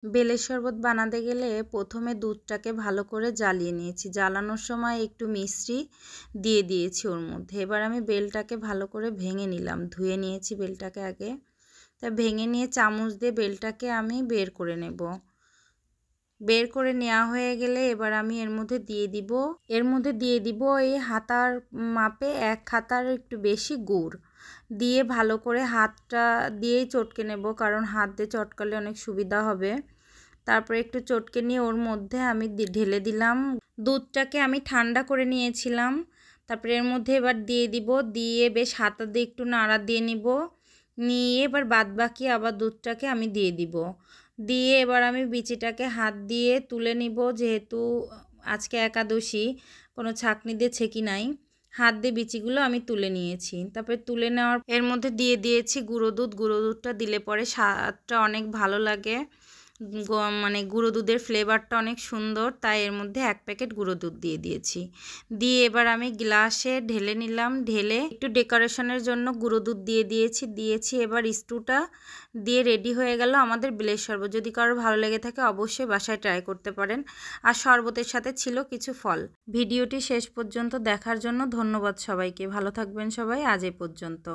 বেলের শরবত বানাতে গেলে প্রথমে দুধটাকে ভালো করে জ্বালিয়ে নিয়েছি। জ্বালানোর সময় একটু মিশ্রি দিয়ে দিয়েছি ওর মধ্যে। এবার আমি বেলটাকে ভালো করে ভেঙে নিলাম, ধুয়ে নিয়েছি বেলটাকে আগে। তা ভেঙে নিয়ে চামচ দিয়ে বেলটাকে আমি বের করে নেব। বের করে নেওয়া হয়ে গেলে এবার আমি এর মধ্যে দিয়ে দিব এই হাতার মাপে 1 হাতার একটু বেশি গুড় দিয়ে ভালো করে হাতটা দিয়েই চটকে নেব, কারণ হাত দিয়ে চটকালে অনেক সুবিধা হবে। তারপরে একটু চটকে নিয়ে ওর মধ্যে আমি ঢেলে দিলাম। দুধটাকে আমি ঠান্ডা করে নিয়েছিলাম। তারপরে এর মধ্যে এবার দিয়ে বেশ হাতা দিয়ে একটু নাড়া দিয়ে নিয়ে এবার বাদবাকি আবার দুধটাকে আমি দিয়ে এবার আমি বিচিটাকে হাত দিয়ে তুলে নিব। যেহেতু আজকে একাদশী, কোনো ছাঁকনি দিয়ে ছেঁকি নাই, হাত দিয়ে বিচিগুলো আমি তুলে নিয়েছি। তারপরে তুলে নেওয়ার এর মধ্যে দিয়ে দিয়েছি গুঁড়ো দুধ। গুঁড়ো দুধটা দিলে পরে স্বাদটা অনেক ভালো লাগে, মানে গুঁড়ো দুধের ফ্লেভারটা অনেক সুন্দর, তাই এর মধ্যে 1 প্যাকেট গুঁড়ো দুধ দিয়ে দিয়েছি। দিয়ে এবার আমি গ্লাসে ঢেলে নিলাম। ঢেলে একটু ডেকোরেশনের জন্য গুঁড়ো দুধ দিয়েছি। এবার স্টুটা দিয়ে রেডি হয়ে গেল আমাদের বেলের শরবত। যদি কারো ভালো লেগে থাকে অবশ্যই বাসায় ট্রাই করতে পারেন। আর শরবতের সাথে ছিল কিছু ফল। ভিডিওটি শেষ পর্যন্ত দেখার জন্য ধন্যবাদ সবাইকে। ভালো থাকবেন সবাই। আজ এ পর্যন্ত।